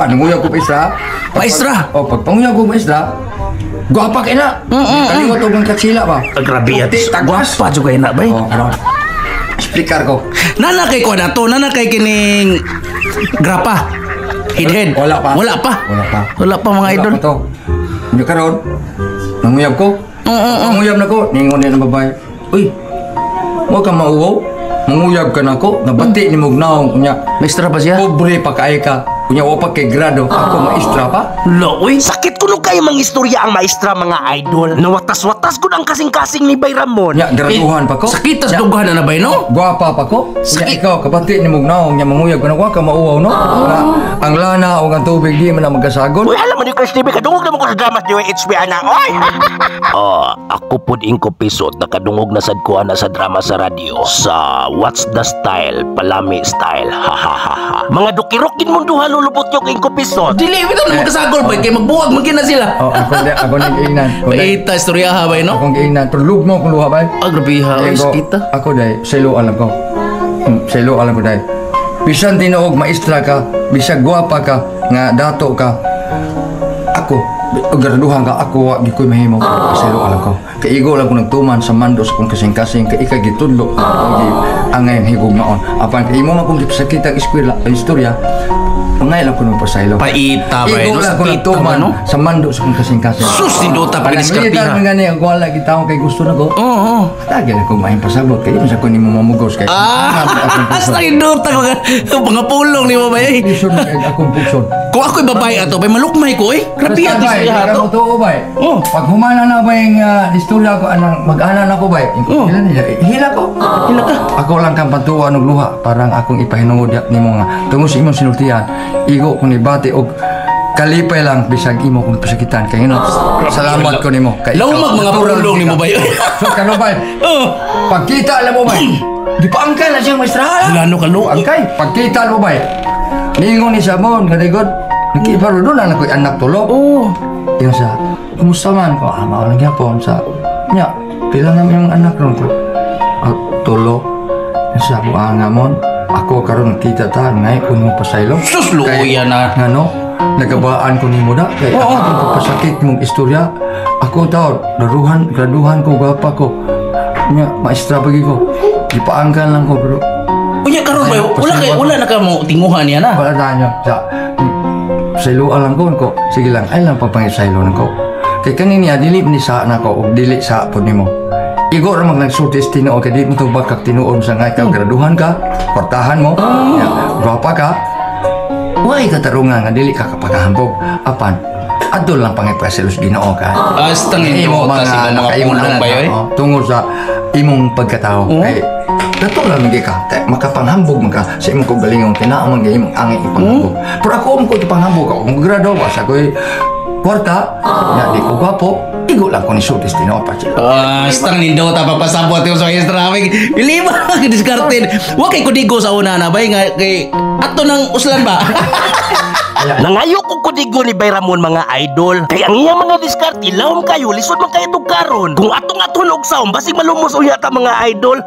Nanguyab ko maestra. Maestra? O, pag panguyab ko maestra, gwapa kayo na. Kaliwat o bang katsila ba? Grabe yan. Puti, tagwas. Gwapa juga na ba? O, ano? Explicar ko. Nana kay ko na to, nana kay kining grapa. Head. Wala pa. Wala pa. Wala pa. Wala pa mga idol. Wala pa to. Hindi karon. Nanguyab ko. Nanguyab na ko. Ningon niya ng babae. Uy, huwag ka mauwaw. Manguyab ka na ko. Nabati ni Mugnaong. Kunya, Maestra ba siya? pobre pa kaay ka. Kunya, wapa kay grado. Ako maestra pa. Lo, uy. Sakit ko nung kayo mga istorya ang maestra mga idol. Nawatas-watas ko ang kasing-kasing ni Bayramon. Nya, graduhan pa ko. Sakitas dugahan na ba no? Gwapa pa ko. Kunya, Sakit. ikaw, kabati ni Mugnaong. Nya, manguyab ka na. Huwag ka mauwaw, no? Na, ang lana o ang tubig di man na magkasagon. Uy, alam mo ni Chris TV, kadungog naman ko sa dramas ni HB ana. Oy! Ako po din ko pisot, nakadungog na sad ko ana sa drama sa radyo. Sa What's the Style, Palami Style. Ha. Mga dukirokin mo duha lulupot yung king ko pisot. Dili, ito na magkasagol ba? Kaya magbuwag magkina sila. Ako nag-iinan. Paita, istorya ha ba, no? Akong giinan. Pero lug mo kung luha ba? Ah, grabe ha. Uy, sakita. Ako dahil, selo alam ko. Selo alam ko dahil. Bisan tinuog maestra ka, bisag gwapa ka, nga dato ka. Ako, graduhan ka, ako wa di ko'y mahimo. Selo alam ko. Kaigo lang ko nagtuman sa mandos kung kasing-kasing, kaika gitudlo. Ang ngayon higog maon. Apan, kaimo man kung sakit ang istorya, pangay lang ko ng pasaylo. Paita ba, Igo no? lang ko Sakita nagtuman ba, no? sa mandos kung kasing-kasing. Sus, nindota pa Militar diskartiha. nga gani, ang wala kita kay gusto na ko. Oo. Tagay lang ko maing pasabot. Kaya sa ko ni mo mamugos kay. Hasta nindota ko ka. Mga pulong ni mo ba, eh? Puson akong puson. Kung ako'y babae ato, bay malukmay ko, eh. Grabe yan, istorya ha to. Totoo ba? Oh. Pag humana na ba yung istorya ko, anang mag-anan ako ba? Oh. Hila ko. Hila ka. Ako lang kang patuwa ng luha. Parang akong ipahinungod ni mo nga. Tungo sa imong sinultihan. Igo kung ibati og kalipay lang bisag imo kung pasakitan. Kaya yun, salamat ko ni mo. Lawmag mga pulong ni mo ba yun? So, kano ba? Oo. Pagkita, alam mo ba? Di pa angkay na siyang maestra. Lano ka, lo. Angkay, pagkita mo ba? Ningon ni Samon, kadigod. Nakibaro doon lang ako'y anak tulo. Oo. Yung sa, kumusta man ko? Maulang yapon sa, nya, pila naman yung anak ron ko. Tulo. Yung sa, buanga mon. Ako karon kita ta, ngay ko mo pasaylo. Sus, luya na. Nga no, nagabaan ko ni mo da. Kaya ako ang pagpasakit mong istorya. Ako daw, graduhan ko, gwapa ko. Nya, maestra pagi ko. Ipaangkan lang ko, bro. Unya karon ba? Wala na ka mo tinguhan niya na. Wala tayo. Saylo alam ko. Sige lang, ay lang papangit-saylo ko. Kaya kanini, dili ni sa na ko, o dili sa po ni mo. Igo ramang nagsultis tinoo, kaya di mo ito bakak tinuon sa nga ikaw, graduhan ka, kortahan mo, gwapa ka, huwag katarungan nga, dili ka kapagahambog. Apan, adol lang pangipasilos ginoo ka. Hasta Imo nindota sa mga pulong ba yun? Tungod sa imong pagkatao. Kay, dato lang hindi ka, makapanghambog ka sa imong kagalingon, kinaaman ka imong angin ipanghambog. Pero ako mo ko ipanghambog, ako kung grado ba, sa ko'y kwarta, di ko gwapo, igo lang ko ni Sultis tinoo pa siya. Hasta nindota papasabot yung sa traffic. Bili ba? Discarded. Huwag kay kudigo sa una na ba? Kay ato ng uslan ba? Nangayo ko kudigo ni Bayramon mga idol. Kaya ang iyang mga diskarte, lawom kayo, lisod man kayo itong karon. Kung atong og sound, basig malumos uya ta mga idol.